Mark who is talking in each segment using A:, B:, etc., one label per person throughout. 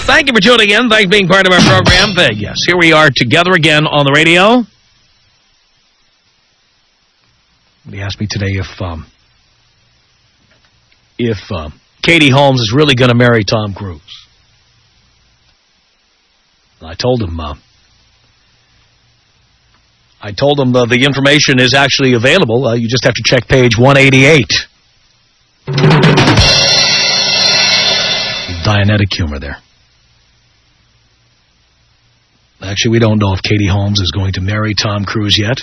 A: Thank you for tuning in. Thanks for being part of our program. Yes, here we are together again on the radio. He asked me today if Katie Holmes is really going to marry Tom Cruise. And I told him the information is actually available. You just have to check page 188. Dianetic humor there. Actually, we don't know if Katie Holmes is going to marry Tom Cruise yet.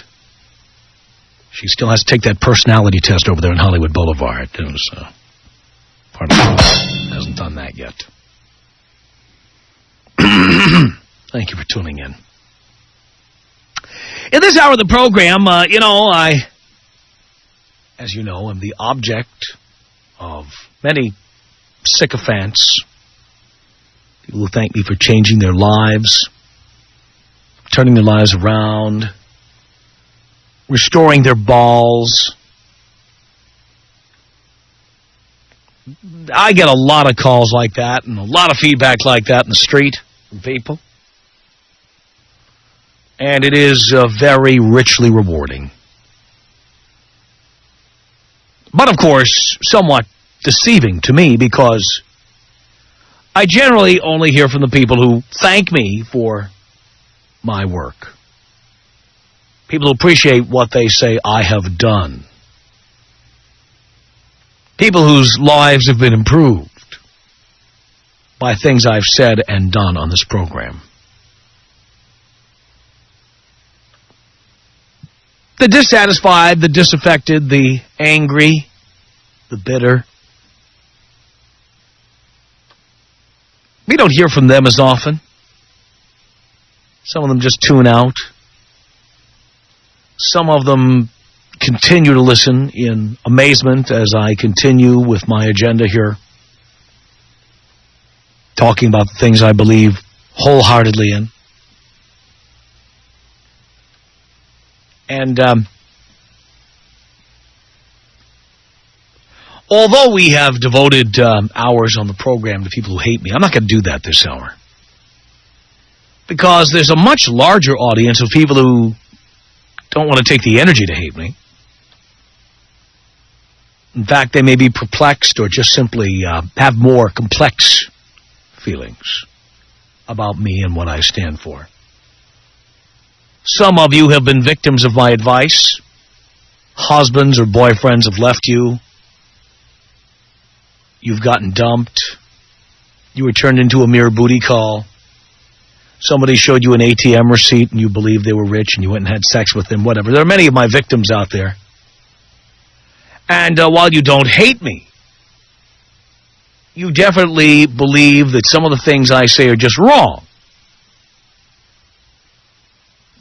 A: She still has to take that personality test over there in Hollywood Boulevard. It was part of it. Hasn't done that yet. Thank you for tuning in. In this hour of the program, I, as you know, am the object of many sycophants. People who thank me for changing their lives, turning their lives around, restoring their balls. I get a lot of calls like that and a lot of feedback like that in the street from people. And it is very richly rewarding. But, of course, somewhat deceiving to me because I generally only hear from the people who thank me for my work. People who appreciate what they say I have done. People whose lives have been improved by things I've said and done on this program. The dissatisfied, the disaffected, the angry, the bitter. We don't hear from them as often. Some of them just tune out. Some of them continue to listen in amazement as I continue with my agenda here, talking about the things I believe wholeheartedly in. And although we have devoted hours on the program to people who hate me, I'm not going to do that this hour. Because there's a much larger audience of people who don't want to take the energy to hate me. In fact, they may be perplexed or just simply have more complex feelings about me and what I stand for. Some of you have been victims of my advice. Husbands or boyfriends have left you. You've gotten dumped. You were turned into a mere booty call. Somebody showed you an ATM receipt and you believed they were rich and you went and had sex with them, whatever. There are many of my victims out there. And while you don't hate me, you definitely believe that some of the things I say are just wrong.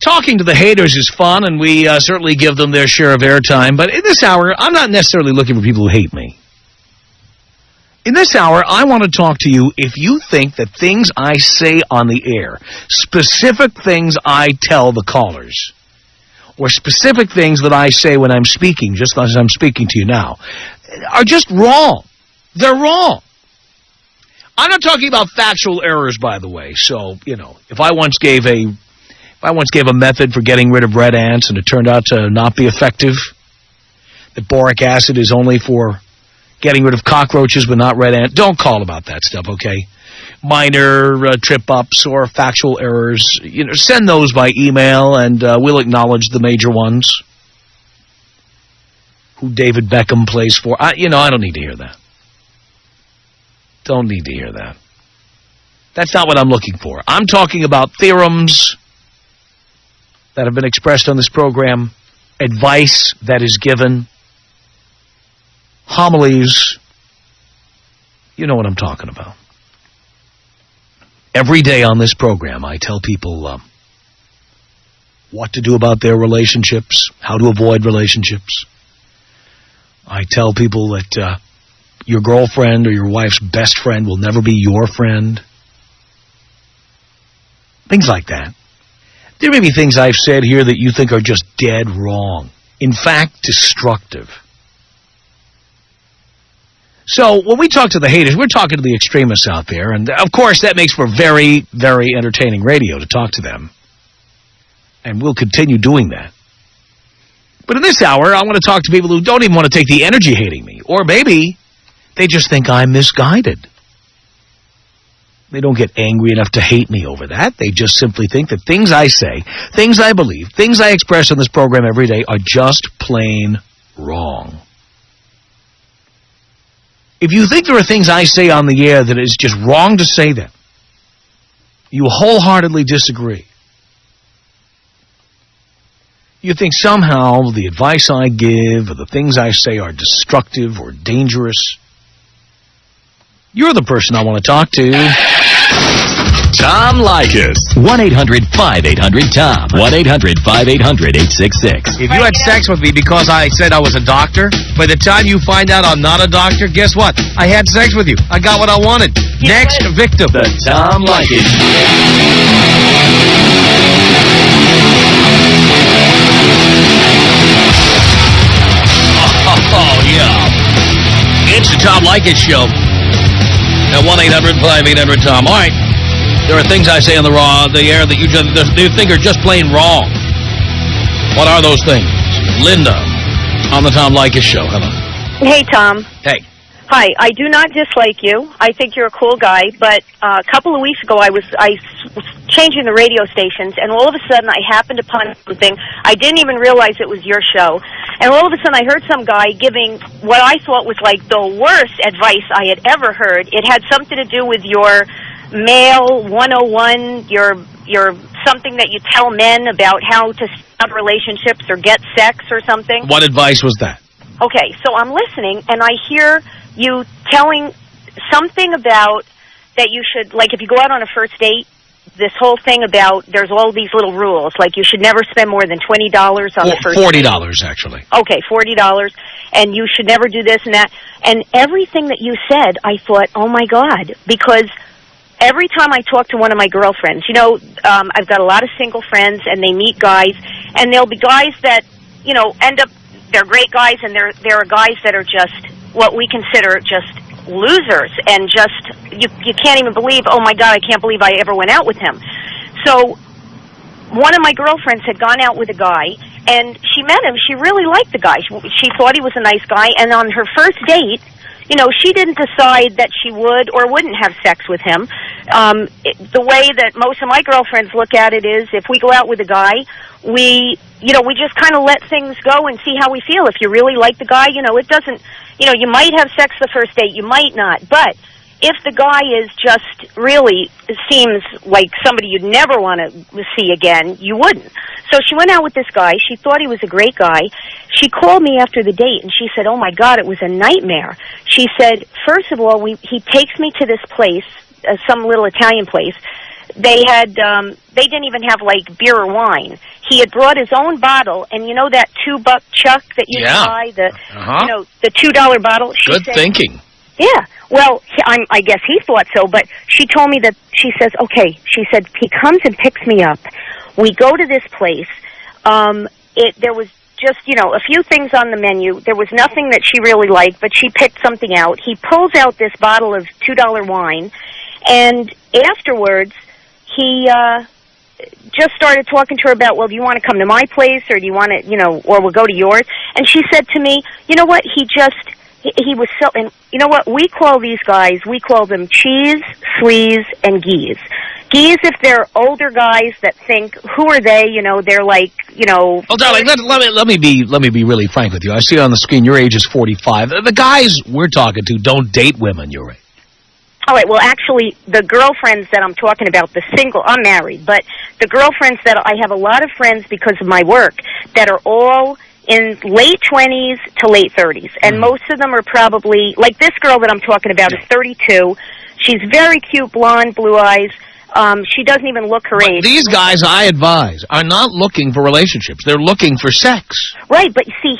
A: Talking to the haters is fun, and we certainly give them their share of airtime. But in this hour, I'm not necessarily looking for people who hate me. In this hour, I want to talk to you if you think that things I say on the air, specific things I tell the callers, or specific things that I say when I'm speaking, just as I'm speaking to you now, are just wrong. They're wrong. I'm not talking about factual errors, by the way. So, if I once gave a method for getting rid of red ants and it turned out to not be effective, that boric acid is only for getting rid of cockroaches but not red ants, don't call about that stuff, okay? Minor trip-ups or factual errors, send those by email and we'll acknowledge the major ones. Who David Beckham plays for. I don't need to hear that. Don't need to hear that. That's not what I'm looking for. I'm talking about theorems that have been expressed on this program, advice that is given, homilies. You know what I'm talking about. Every day on this program, I tell people what to do about their relationships, how to avoid relationships. I tell people that your girlfriend or your wife's best friend will never be your friend. Things like that. There may be things I've said here that you think are just dead wrong. In fact, destructive. So when we talk to the haters, we're talking to the extremists out there. And, of course, that makes for very, very entertaining radio to talk to them. And we'll continue doing that. But in this hour, I want to talk to people who don't even want to take the energy hating me. Or maybe they just think I'm misguided. They don't get angry enough to hate me over that. They just simply think that things I say, things I believe, things I express on this program every day are just plain wrong. If you think there are things I say on the air that is just wrong to say them, you wholeheartedly disagree. You think somehow the advice I give or the things I say are destructive or dangerous. You're the person I want to talk to.
B: Tom Leykis. 1-800-5800-TOM. 1-800-5800-866.
A: If you had sex with me because I said I was a doctor, by the time you find out I'm not a doctor, guess what? I had sex with you. I got what I wanted. Next victim.
B: The Tom Leykis.
A: Oh, yeah. It's the Tom Leykis Show. At 1-800-5800-TOM. All right. There are things I say on the air that you think are just plain wrong. What are those things? Linda, on the Tom Leykis Show. Hello.
C: Hey, Tom.
A: Hey.
C: Hi. I do not dislike you. I think you're a cool guy, but a couple of weeks ago I was changing the radio stations, and all of a sudden I happened upon something. I didn't even realize it was your show. And all of a sudden I heard some guy giving what I thought was like the worst advice I had ever heard. It had something to do with your male 101, your something that you tell men about how to start relationships or get sex or something.
A: What advice was that?
C: Okay, so I'm listening, and I hear you telling something about that you should, like if you go out on a first date, this whole thing about there's all these little rules, like you should never spend more than $20 on the first
A: $40,
C: date.
A: actually.
C: Okay, $40, and you should never do this and that. And everything that you said, I thought, oh, my God, because every time I talk to one of my girlfriends, you know, I've got a lot of single friends, and they meet guys, and there'll be guys that, you know, end up, they're great guys, and there are guys that are just what we consider just losers, and just, you can't even believe, oh my God, I can't believe I ever went out with him. So one of my girlfriends had gone out with a guy, and she met him. She really liked the guy. She thought he was a nice guy, and on her first date, you know, she didn't decide that she would or wouldn't have sex with him. The way that most of my girlfriends look at it is, if we go out with a guy, we just kind of let things go and see how we feel. If you really like the guy, you know, it doesn't, you know, you might have sex the first date, you might not. But if the guy is just really seems like somebody you'd never want to see again, you wouldn't. So she went out with this guy. She thought he was a great guy. She called me after the date, and she said, oh, my God, it was a nightmare. She said, first of all, he takes me to this place, some little Italian place. They didn't even have, like, beer or wine. He had brought his own bottle, and you know that $2 chuck that you can buy, you know, the $2 bottle?
A: Good thinking.
C: Yeah. Well, I guess he thought so, but she told me that, she says, okay, she said, he comes and picks me up. We go to this place. There was just, you know, a few things on the menu. There was nothing that she really liked, but she picked something out. He pulls out this bottle of $2 wine, and afterwards, he just started talking to her about, well, do you want to come to my place, or do you want to, you know, or we'll go to yours? And she said to me, you know what, he was so, and you know what, we call these guys, we call them cheese, sleaze, and geese. Geese, if they're older guys that think, who are they, you know, they're like, you know.
A: Oh, darling, let me be really frank with you. I see on the screen your age is 45. The guys we're talking to don't date women your age.
C: All right, well, actually, the girlfriends that I'm talking about, I'm married, but the girlfriends that I have a lot of friends because of my work that are all in late 20s to late 30s, and most of them are probably, like this girl that I'm talking about is 32. She's very cute, blonde, blue eyes. She doesn't even look her age.
A: These guys, I advise, are not looking for relationships. They're looking for sex.
C: Right, but see,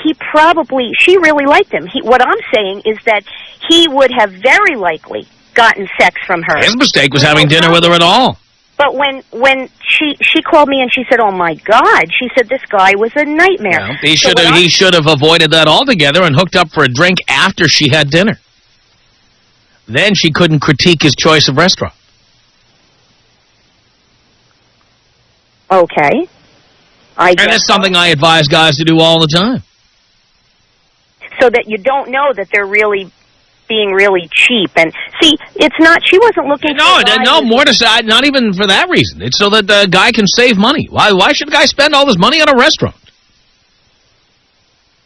C: she really liked him. What I'm saying is that he would have very likely gotten sex from her.
A: His mistake was having dinner with her at all.
C: But when she called me and she said, oh, my God, she said this guy was a nightmare.
A: Well, he should have avoided that altogether and hooked up for a drink after she had dinner. Then she couldn't critique his choice of restaurant.
C: Okay.
A: And that's something I advise guys to do all the time.
C: So that you don't know that they're really being really cheap. And see, it's not, she wasn't looking
A: No, more to say, not even for that reason. It's so that the guy can save money. Why should a guy spend all this money on a restaurant?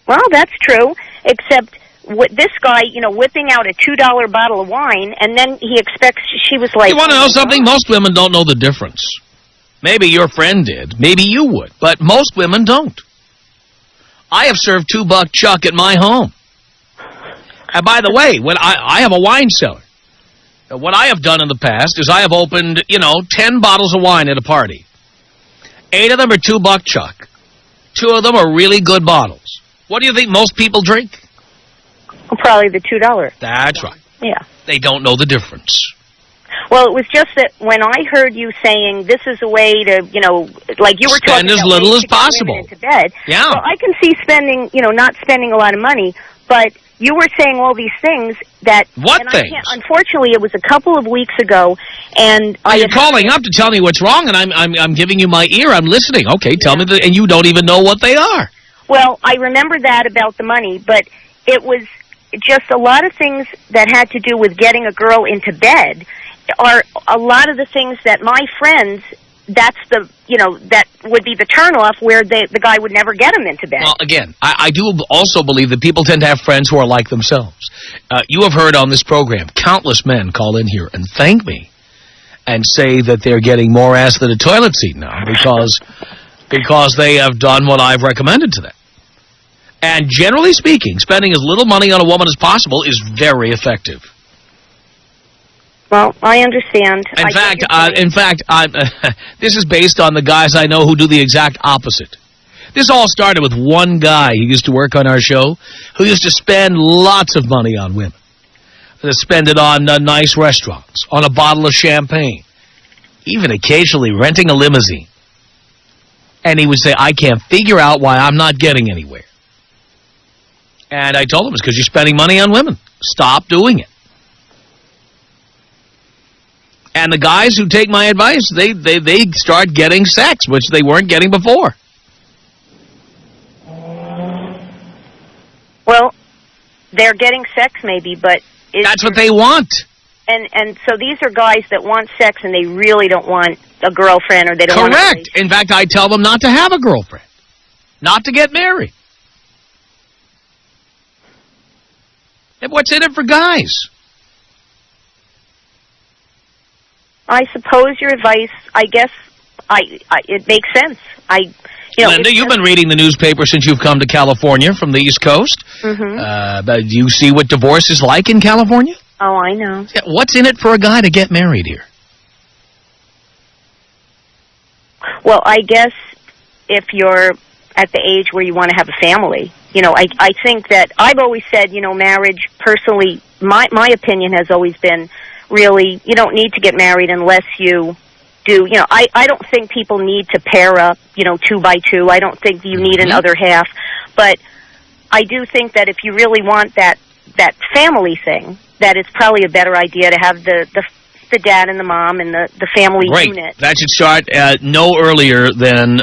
C: Well, that's true, except this guy, whipping out a $2 bottle of wine, and then he expects, she was like...
A: You want to know something? Most women don't know the difference. Maybe your friend did. Maybe you would. But most women don't. I have served $2 chuck at my home. And by the way, when I have a wine cellar. What I have done in the past is I have opened, 10 bottles of wine at a party. 8 of them are $2 chuck. 2 of them are really good bottles. What do you think most people drink?
C: Probably the $2.
A: That's right.
C: Yeah.
A: They don't know the difference.
C: Well, it was just that when I heard you saying this is a way to, like you were talking
A: about as little as possible
C: into bed.
A: Yeah.
C: Well, I can see spending, not spending a lot of money, but you were saying all these things that...
A: What things?
C: Unfortunately, it was a couple of weeks ago, and...
A: You're calling up to tell me what's wrong, and I'm giving you my ear. I'm listening. Okay, tell me, and you don't even know what they are.
C: Well, I remember that about the money, but it was just a lot of things that had to do with getting a girl into bed are a lot of the things that my friends... That's the, that would be the turnoff where the guy would never get him into bed.
A: Well, again, I do also believe that people tend to have friends who are like themselves. You have heard on this program, countless men call in here and thank me and say that they're getting more ass than a toilet seat now because they have done what I've recommended to them. And generally speaking, spending as little money on a woman as possible is very effective.
C: Well, I understand.
A: In fact, this is based on the guys I know who do the exact opposite. This all started with one guy who used to work on our show who used to spend lots of money on women. To spend it on nice restaurants, on a bottle of champagne, even occasionally renting a limousine. And he would say, I can't figure out why I'm not getting anywhere. And I told him it's because you're spending money on women. Stop doing it. And the guys who take my advice, they start getting sex, which they weren't getting before.
C: Well, they're getting sex maybe, but...
A: That's what they want.
C: And so these are guys that want sex and they really don't want a girlfriend or they don't want...
A: Correct. In fact, I tell them not to have a girlfriend. Not to get married. And what's in it for guys?
C: I suppose your advice, I guess, it makes sense.
A: Linda, you've been reading the newspaper since you've come to California from the East Coast.
C: Mm-hmm.
A: Do you see what divorce is like in California?
C: Oh, I know.
A: What's in it for a guy to get married here?
C: Well, I guess if you're at the age where you want to have a family, I think that I've always said, marriage, personally, my opinion has always been, really, you don't need to get married unless you do, I don't think people need to pair up, 2 by 2. I don't think you need another half. But I do think that if you really want that family thing, that it's probably a better idea to have the dad and the mom and the family unit.
A: That should start no earlier than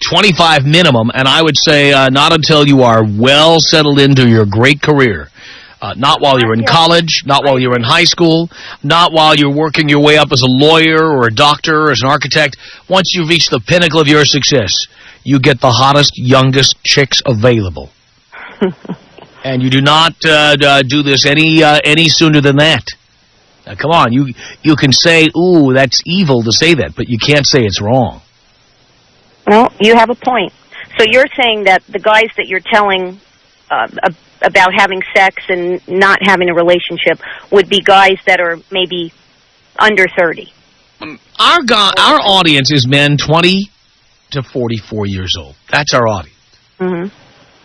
A: 25 minimum, and I would say not until you are well settled into your great career. Not while you're in college, not while you're in high school, not while you're working your way up as a lawyer or a doctor or as an architect. Once you reach the pinnacle of your success, you get the hottest, youngest chicks available. And you do not do this any sooner than that. Now, come on, you can say, ooh, that's evil to say that, but you can't say it's wrong.
C: Well, you have a point. So you're saying that the guys that you're telling about having sex and not having a relationship would be guys that are maybe under 30.
A: Our audience is men 20 to 44 years old. That's our audience.
C: Mm-hmm.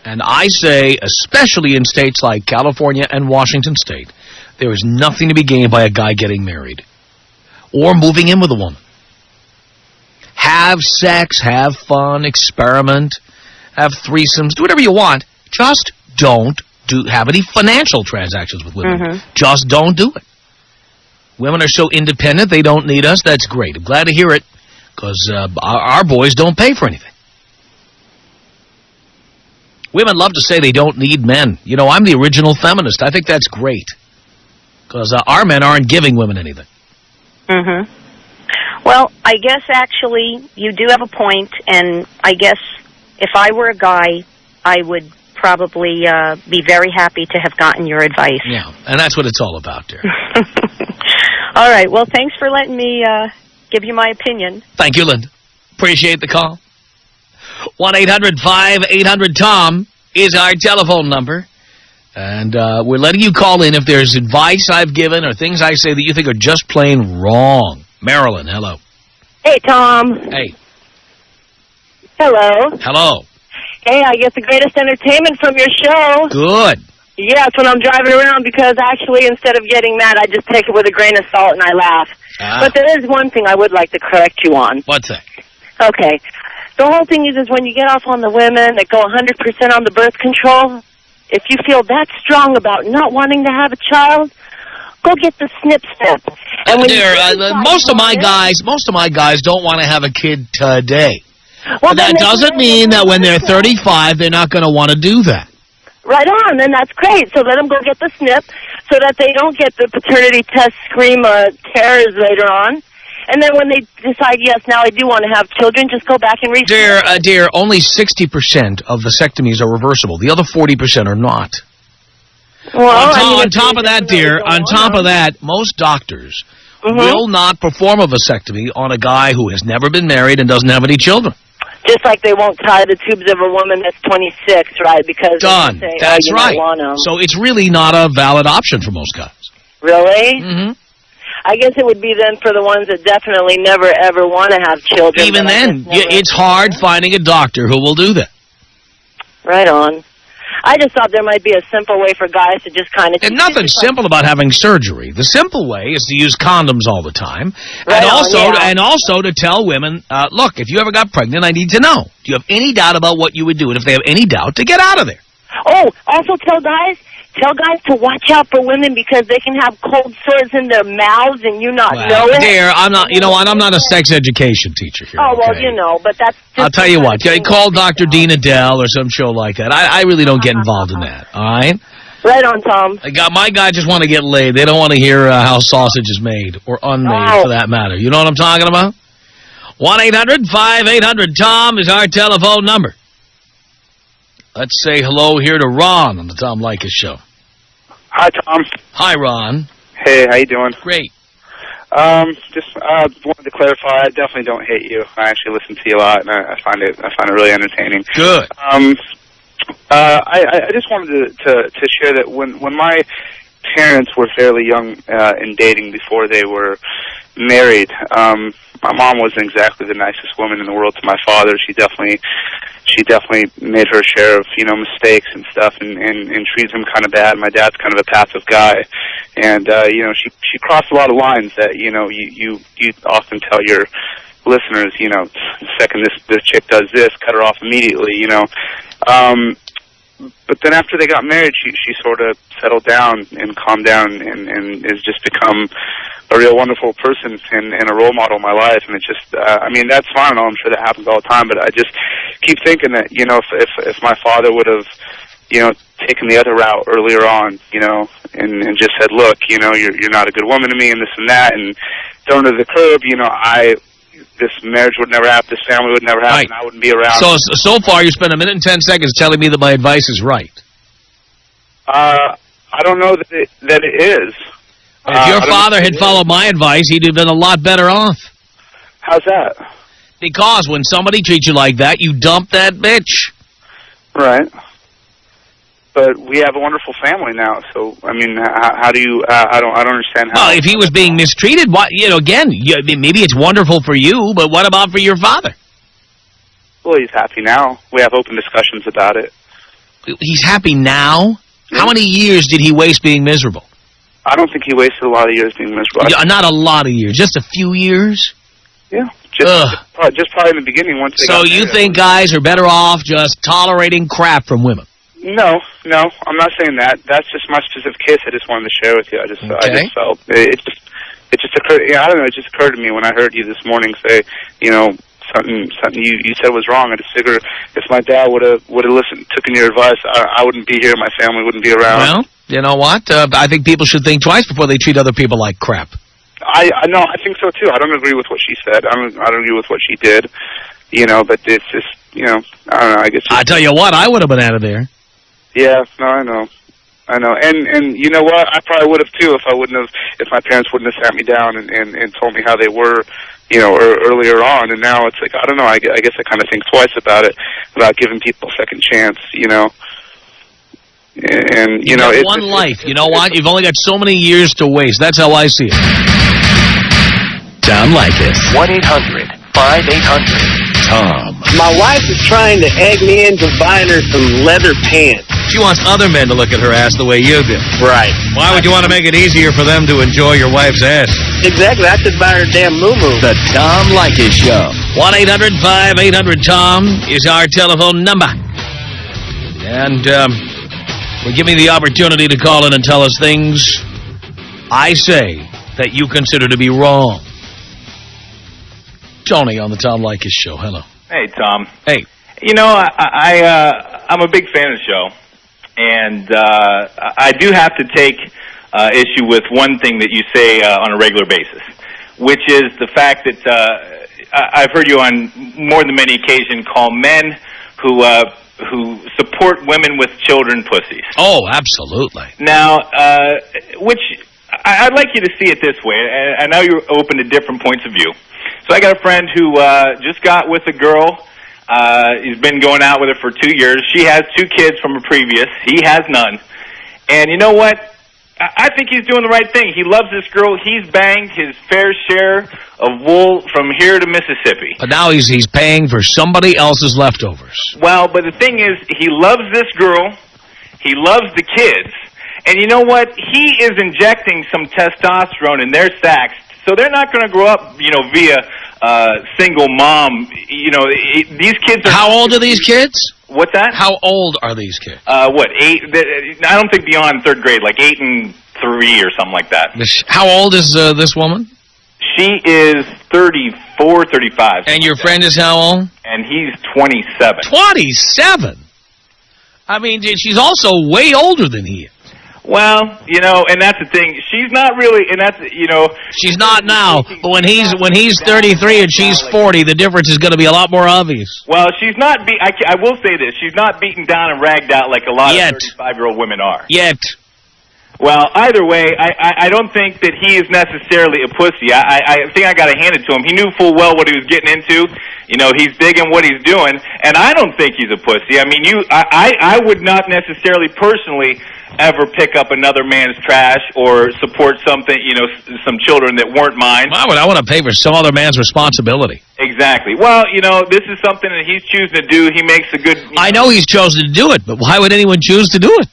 A: And I say, especially in states like California and Washington State, there is nothing to be gained by a guy getting married or moving in with a woman. Have sex, have fun, experiment, have threesomes, do whatever you want. Just don't have any financial transactions with women. Just don't do it. Women are so independent, they don't need us. That's great. I'm glad to hear it, because our boys don't pay for anything. Women love to say they don't need men. You know, I'm the original feminist. I think that's great, because our men aren't giving women anything.
C: Well, I guess actually you do have a point, and I guess if I were a guy, I would probably be very happy to have gotten your advice.
A: Yeah, and that's what it's all about, dear.
C: All right, well, thanks for letting me give you my opinion.
A: Thank you, Linda. Appreciate the call. 1-800-5800-TOM is our telephone number. And we're letting you call in if there's advice I've given or things I say that you think are just plain wrong. Marilyn, hello.
D: Hey, Tom.
A: Hey.
D: Hello.
A: Hello.
D: Hey, I get the greatest entertainment from your show.
A: Good.
D: Yeah, it's when I'm driving around, because actually instead of getting mad, I just take it with a grain of salt and I laugh. But there is one thing I would like to correct you on.
A: What's that?
D: Okay. The whole thing is when you get off on the women that go 100% on the birth control, if you feel that strong about not wanting to have a child, go get the snip. And when
A: most of my guys don't want to have a kid today.
D: Well,
A: that doesn't mean that when they're 35, they're not going to want to do that.
D: Right on, then that's great. So let them go get the snip so that they don't get the paternity test scream terrors later on. And then when they decide, yes, now I do want to have children, just go back and read.
A: Dear, only 60% of vasectomies are reversible. The other 40% are not.
D: Well,
A: on top of that, dear, on top of that, most doctors will not perform a vasectomy on a guy who has never been married and doesn't have any children.
D: Just like they won't tie the tubes of a woman that's 26, right? Because
A: done.
D: Say,
A: that's right. So it's really not a valid option for most guys.
D: Really? I guess it would be then for the ones that definitely never, ever want to have children.
A: Even then, it's hard finding a doctor who will do that.
D: Right on. I just thought there might be a simple way for guys to just kind of...
A: And nothing simple about having surgery. The simple way is to use condoms all the time.
D: Right
A: and also to tell women, look, if you ever got pregnant, I need to know. Do you have any doubt about what you would do? And if they have any doubt, to get out of there.
D: Oh, also tell guys to watch out for women because they can have cold sores in their mouths and you not know it.
A: Dear, I'm not, you know what, I'm not a sex education teacher here.
D: Oh, well,
A: okay?
D: you know, but that's just...
A: I'll tell you what, call Dr. Dean Adele or some show like that. I really don't get involved in that, all right?
D: Right on, Tom.
A: My guys just want to get laid. They don't want to hear how sausage is made or unmade, for that matter. You know what I'm talking about? 1-800-5800-TOM is our telephone number. Let's say hello here to Ron on the Tom Leykis Show.
E: Hi, Tom.
A: Hi, Ron.
E: Hey, how you doing?
A: Great.
E: Just wanted to clarify. I definitely don't hate you. I actually listen to you a lot, and I find it really entertaining.
A: Good.
E: I just wanted to share that when my parents were fairly young in dating before they were married, my mom wasn't exactly the nicest woman in the world to my father. She definitely made her share of, mistakes and stuff and treats him kind of bad. My dad's kind of a passive guy. And, she crossed a lot of lines that, you often tell your listeners, the second this chick does this, cut her off immediately, But then after they got married, she sort of settled down and calmed down and has just become a real wonderful person and a role model in my life. And it's just, that's fine. I'm sure that happens all the time. But I just keep thinking that, if my father would have, taken the other route earlier on, and just said, look, you're not a good woman to me and this and that, and thrown to the curb, this marriage would never happen, this family would never happen, I wouldn't be around.
A: So far, you spent a minute and 10 seconds telling me that my advice is right.
E: I don't know that it is.
A: If your father had followed my advice, he'd have been a lot better off.
E: How's that?
A: Because when somebody treats you like that, you dump that bitch.
E: Right. But we have a wonderful family now, so how do you? I don't understand how.
A: Well, if he was being mistreated, maybe it's wonderful for you, but what about for your father?
E: Well, he's happy now. We have open discussions about it.
A: He's happy now? Yeah. How many years did he waste being miserable?
E: I don't think he wasted a lot of years being miserable.
A: Not a lot of years, just a few years.
E: Yeah, just probably in the beginning. So
A: you think guys are better off just tolerating crap from women?
E: No, I'm not saying that. That's just my specific case. I just wanted to share with you. I just felt it just occurred. Yeah, I don't know. It just occurred to me when I heard you this morning say, something you said was wrong. I just figured if my dad would have taken your advice, I wouldn't be here. My family wouldn't be around.
A: Well, you know what? I think people should think twice before they treat other people like crap.
E: I think so too. I don't agree with what she said. I don't agree with what she did. But it's just, I don't know. I guess. I
A: tell you what, I would have been out of there.
E: Yeah, no, I know. And you know what? I probably would have too if my parents wouldn't have sat me down and told me how they were, earlier on. And now it's like, I don't know. I guess I kind of think twice about it, about giving people a second chance, And,
A: you have one life. You know what? You've only got so many years to waste. That's how I see it.
B: Tom Leykis. 1-800-5800-TOM.
F: My wife is trying to egg me into buying her some leather pants.
A: She wants other men to look at her ass the way you do.
F: Right.
A: Why would you want to make it easier for them to enjoy your wife's ass?
F: Exactly. I should buy her a damn moo-moo.
B: The Tom Leykis Show.
A: 1-800-5800-TOM is our telephone number. And we're giving the opportunity to call in and tell us things I say that you consider to be wrong. Tony on the Tom Leykis Show. Hello.
G: Hey, Tom.
A: Hey.
G: I'm a big fan of the show, and I do have to take issue with one thing that you say on a regular basis, which is the fact that I've heard you on more than many occasions call men who support women with children pussies.
A: Oh, absolutely.
G: Now, which I'd like you to see it this way. I know you're open to different points of view. So I got a friend who just got with a girl. He's been going out with her for 2 years. She has 2 kids from a previous. He has none. And you know what? I think he's doing the right thing. He loves this girl. He's banged his fair share of wool from here to Mississippi.
A: But now he's paying for somebody else's leftovers.
G: Well, but the thing is, he loves this girl. He loves the kids. And you know what? He is injecting some testosterone in their sacks. So they're not going to grow up, via single mom. These kids are...
A: How old are these kids?
G: What's that?
A: How old are these kids?
G: 8? I don't think beyond 3rd grade, like 8 and 3 or something like that.
A: How old is this woman?
G: She is 34, 35.
A: And your friend is how old?
G: And he's 27.
A: 27? I mean, she's also way older than he is.
G: Well, and that's the thing. She's not really, and that's,
A: She's not now, but when he's 33 and she's 40, the difference is going to be a lot more obvious.
G: Well, she's not, I will say this, she's not beaten down and ragged out like a lot of 35-year-old women are.
A: Yet.
G: Well, either way, I don't think that he is necessarily a pussy. I think I got to hand it to him. He knew full well what he was getting into. He's digging what he's doing, and I don't think he's a pussy. I mean, I would not necessarily personally ever pick up another man's trash or support something, some children that weren't mine.
A: Why would I want to pay for some other man's responsibility?
G: Exactly. Well, this is something that he's choosing to do. He makes a good...
A: I know he's chosen to do it, but why would anyone choose to do it?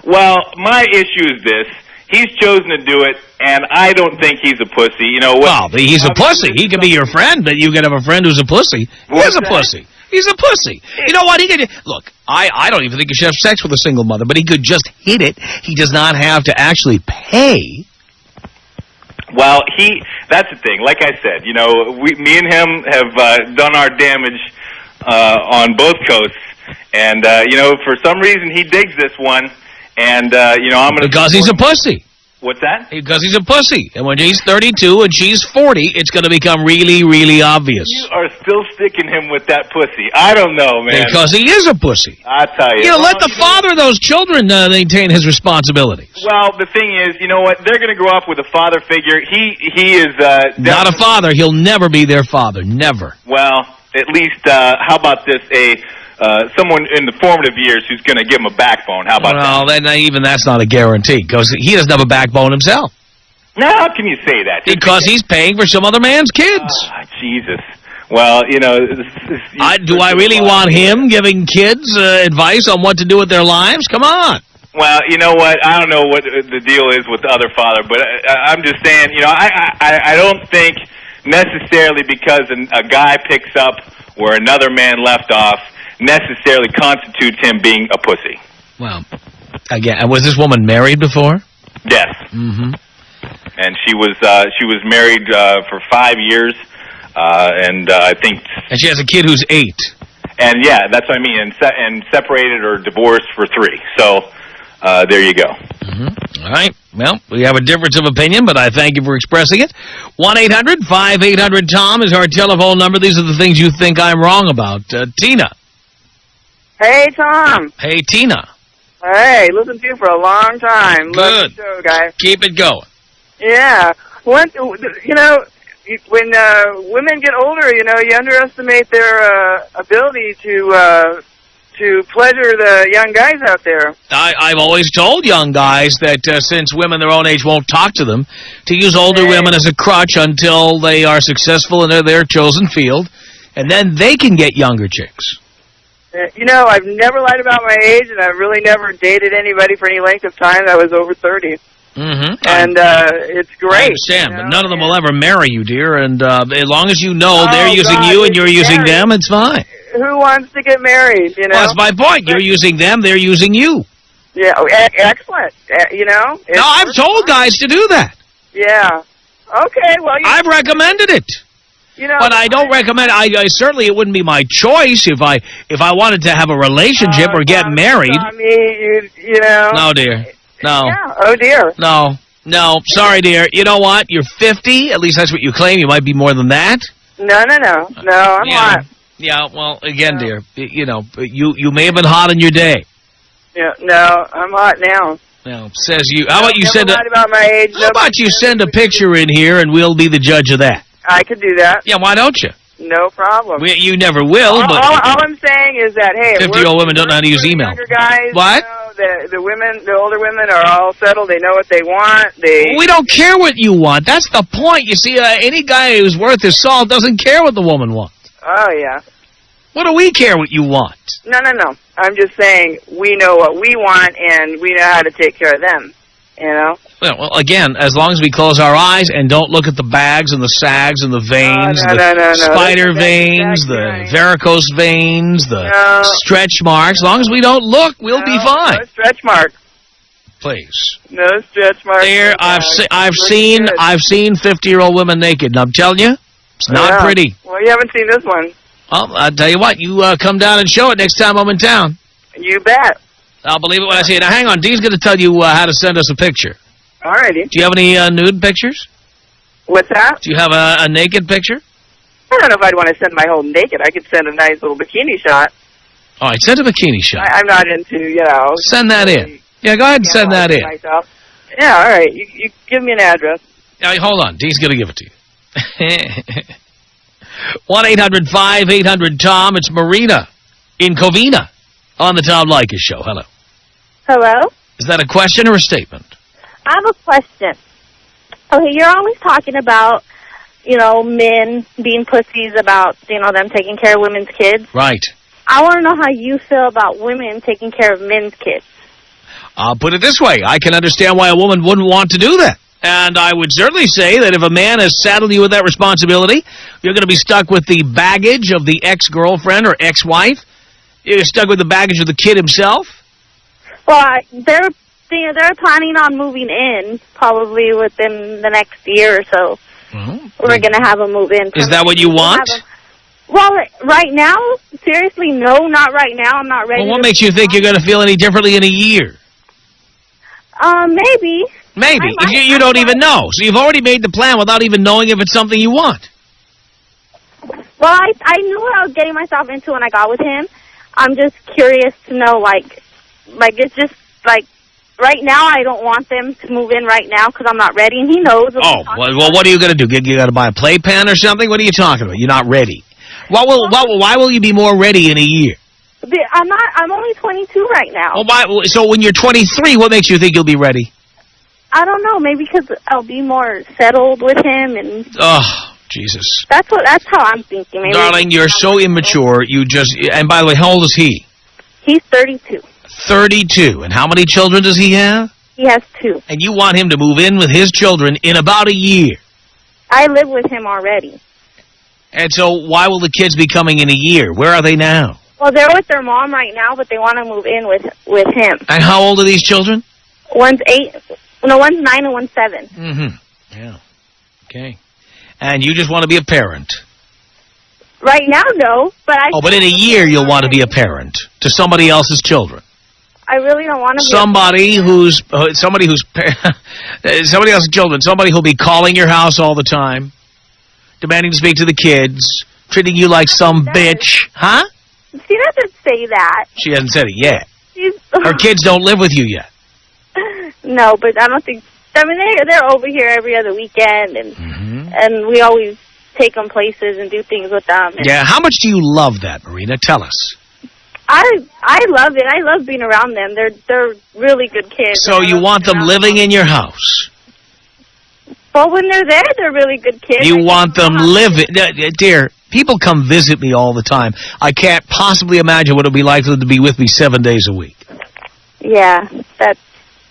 G: Well, my issue is this. He's chosen to do it, and I don't think he's a pussy.
A: Well, he's a pussy. He could be your friend, but you could have a friend who's a pussy. He's a pussy. He's a pussy. You know what? He could... Look, I don't even think he should have sex with a single mother, but he could just hit it. He does not have to actually pay.
G: Well, that's the thing. Like I said, me and him have done our damage on both coasts. And, for some reason, he digs this one. And, I'm going to...
A: Because he's a pussy.
G: What's that?
A: Because he's a pussy. And when he's 32 and she's 40, it's going to become really, really obvious.
G: You are still sticking him with that pussy. I don't know, man.
A: Because he is a pussy.
G: I'll tell you.
A: Let the father of those children maintain his responsibilities.
G: Well, the thing is, you know what? They're going to grow up with a father figure. He is...
A: not a father. He'll never be their father. Never.
G: Well, at least, how about this? Someone in the formative years who's going to give him a backbone. How about that?
A: Well, even that's not a guarantee, because he doesn't have a backbone himself.
G: Now, how can you say that?
A: Because he's paying for some other man's kids.
G: Jesus. Well,
A: do I really want him giving kids advice on what to do with their lives? Come on.
G: Well, you know what? I don't know what the deal is with the other father, but I'm just saying, I don't think necessarily because a guy picks up where another man left off necessarily constitutes him being a pussy.
A: Well, again, was this woman married before?
G: Yes.
A: Mm-hmm.
G: And she was married for 5 years, and I think.
A: And she has a kid who's 8.
G: And yeah, that's what I mean. And separated or divorced for 3. So there you go.
A: Mm-hmm. All right. Well, we have a difference of opinion, but I thank you for expressing it. 1-800-5800-TOM is our telephone number. These are the things you think I'm wrong about. Tina.
H: Hey, Tom.
A: Hey, Tina.
H: Hey, listened to you for a long time.
A: Good.
H: Love the show, guys.
A: Keep it going.
H: Yeah. When women get older, you underestimate their ability to pleasure the young guys out there.
A: I've always told young guys that since women their own age won't talk to them, to use older women as a crutch until they are successful in their chosen field, and then they can get younger chicks.
H: I've never lied about my age, and I've really never dated anybody for any length of time that was over 30.
A: Mm-hmm.
H: And it's great.
A: I understand, but none of them will ever marry you, dear, and as long as you know they're using you and you're using them, it's fine.
H: Who wants to get married, Well,
A: that's my point. You're using them, they're using you.
H: Yeah, excellent.
A: No, I've told guys to do that.
H: Yeah. Okay, well...
A: I've recommended it. But I don't recommend. I certainly it wouldn't be my choice if I wanted to have a relationship or get married. No, dear. No.
H: Yeah. Oh, dear.
A: No. Sorry, dear. You know what? You're 50. At least that's what you claim. You might be more than that.
H: No, I'm hot.
A: Yeah. Well, again, dear. You may have been hot in your day.
H: Yeah. No, I'm hot now.
A: No, says you. How about you send a?
H: About my age.
A: How about you send a picture in here and we'll be the judge of that?
H: I could do that.
A: Yeah, why don't you?
H: No problem.
A: You never will, but...
H: All I'm saying is that, hey...
A: 50-year-old women don't know how to use email.
H: Guys,
A: what?
H: The older women are all settled. They know what they want.
A: We don't care what you want. That's the point. You see, any guy who's worth his salt doesn't care what the woman wants.
H: Oh, yeah.
A: What do we care what you want?
H: No. I'm just saying we know what we want, and we know how to take care of them.
A: Well, again, as long as we close our eyes and don't look at the bags and the sags and the veins, the spider veins, the varicose veins, the stretch marks, as long as we don't look, we'll be fine.
H: No stretch mark.
A: Please.
H: No stretch mark.
A: There, I've seen 50-year-old women naked, and I'm telling you, it's not pretty.
H: Well, you haven't seen this one.
A: Well, I'll tell you what, you come down and show it next time I'm in town.
H: You bet.
A: I'll believe it when I see it. Now, hang on. Dee's going to tell you how to send us a picture.
H: All righty.
A: Do you have any nude pictures?
H: What's that?
A: Do you have a naked picture?
H: I don't know if I'd want to send my whole naked. I could send a nice little bikini shot.
A: All right, send a bikini shot.
H: I'm not into,
A: Send that in. Yeah, go ahead and send that in.
H: Myself. Yeah, all right. You give me an address.
A: Now, hold on. Dee's going to give it to you. 1-800-5800-TOM. It's Marina in Covina on the Tom Leykis Show. Hello.
I: Hello?
A: Is that a question or a statement?
I: I have a question. Okay, you're always talking about, men being pussies about, them taking care of women's kids.
A: Right.
I: I want to know how you feel about women taking care of men's kids.
A: I'll put it this way. I can understand why a woman wouldn't want to do that. And I would certainly say that if a man has saddled you with that responsibility, you're going to be stuck with the baggage of the ex-girlfriend or ex-wife. You're stuck with the baggage of the kid himself.
I: Well, they're planning on moving in probably within the next year or so. We're going to have them move in.
A: Is that what you want?
I: Well, right now, seriously, no, not right now. I'm not ready.
A: Well, what makes you think you're going to feel any differently in a year?
I: Maybe.
A: Maybe. You don't even know. So you've already made the plan without even knowing if it's something you want.
I: Well, I knew what I was getting myself into when I got with him. I'm just curious to know, like it's just, right now I don't want them to move in right now because I'm not ready, and he knows.
A: Oh, well, what are you going to do? You got to buy a playpen or something? What are you talking about? You're not ready. Why will you be more ready in a year?
I: I'm only 22 right now.
A: Well, so when you're 23, what makes you think you'll be ready?
I: I don't know. Maybe because I'll be more settled with him and.
A: Oh, Jesus.
I: That's how I'm thinking. Maybe.
A: Darling, you're so immature. And by the way, how old is he?
I: He's 32.
A: 32. And how many children does he have?
I: He has 2.
A: And you want him to move in with his children in about a year?
I: I live with him already.
A: And so why will the kids be coming in a year? Where are they now?
I: Well, they're with their mom right now, but they want to move in with him.
A: And how old are these children?
I: One's 8. No, one's 9 and one's 7.
A: Mm-hmm. Yeah. Okay. And you just want to be a parent?
I: Right now, no. But
A: but in a year you'll want to be a parent to somebody else's children.
I: I really don't want to be
A: somebody else's children. Somebody who'll be calling your house all the time, demanding to speak to the kids, treating you like some bitch. Huh?
I: She doesn't say that.
A: She hasn't said it yet. Her kids don't live with you yet.
I: No, but I don't think... I mean, they're over here every other weekend, and we always take them places and do things with them.
A: Yeah, how much do you love that, Marina? Tell us.
I: I love it. I love being around them. They're really good kids.
A: So you want them living in your house?
I: But when they're there, they're really good kids.
A: You want them living... Dear, people come visit me all the time. I can't possibly imagine what it would be like for them to be with me 7 days a week.
I: Yeah,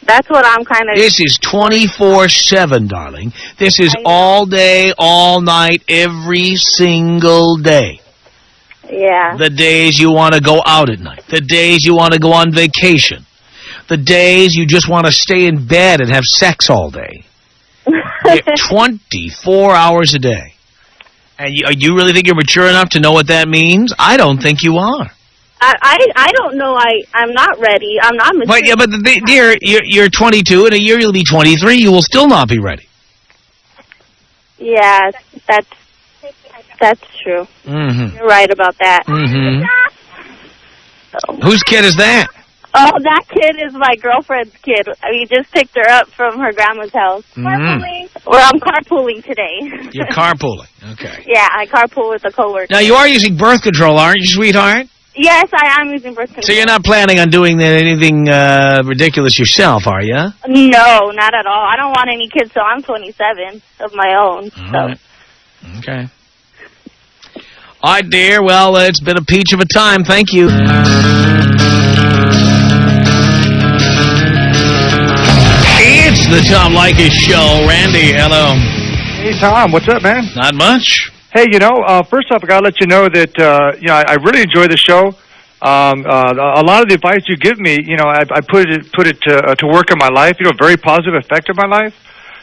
I: that's what I'm kind of...
A: This is 24/7, darling. This is all day, all night, every single day.
I: Yeah.
A: The days you want to go out at night. The days you want to go on vacation. The days you just want to stay in bed and have sex all day. 24 hours a day. And you really think you're mature enough to know what that means? I don't think you are.
I: I don't know. I'm not ready. I'm not mature.
A: But dear, you're 22. In a year you'll be 23. You will still not be ready.
I: Yeah, that's true. You're right about that.
A: Whose kid is that?
I: Oh, that kid is my girlfriend's kid. We just picked her up from her grandma's house. Carpooling. Well, I'm carpooling today.
A: You're carpooling. Okay.
I: Yeah, I carpool with a coworker.
A: Now, you are using birth control, aren't you, sweetheart?
I: Yes, I am using birth control.
A: So you're not planning on doing anything ridiculous yourself, are you?
I: No, not at all. I don't want any kids till I'm 27 of my own.
A: All right. Okay. All right, dear. Well, it's been a peach of a time. Thank you. It's the Tom Leykis Show. Randy, hello.
J: Hey, Tom. What's up, man?
A: Not much.
J: Hey, first off, I got to let you know that, I really enjoy the show. A lot of the advice you give me, I put it to work in my life, very positive effect in my life.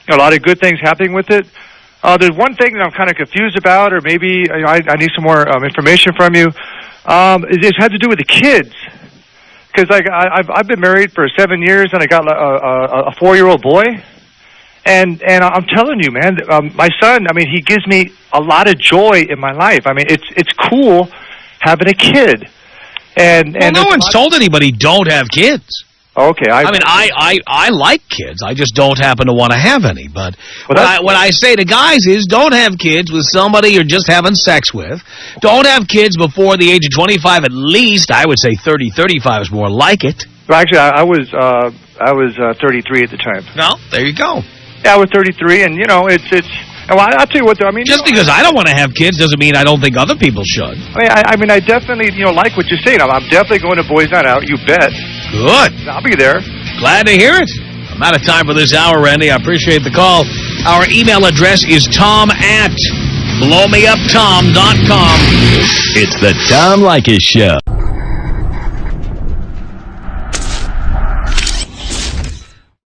J: A lot of good things happening with it. There's one thing that I'm kind of confused about, or maybe I need some more information from you. It has to do with the kids. Because I've been married for 7 years, and I got a 4-year-old boy. And I'm telling you, man, my son, he gives me a lot of joy in my life. It's cool having a kid. And
A: no one's told anybody don't have kids.
J: Okay.
A: I like kids. I just don't happen to want to have any. But what I say to guys is don't have kids with somebody you're just having sex with. Don't have kids before the age of 25 at least. I would say 30, 35 is more like it.
J: Well, actually, I was 33 at the time.
A: No, there you go.
J: Yeah, I was 33, and, it's well, I'll tell you what, though,
A: just because I don't want to have kids doesn't mean I don't think other people should.
J: I definitely, like what you're saying. I'm definitely going to Boys Night Out, you bet.
A: Good.
J: I'll be there.
A: Glad to hear it. I'm out of time for this hour, Randy. I appreciate the call. Our email address is tom@blowmeuptom.com.
B: It's the Tom Leykis Show.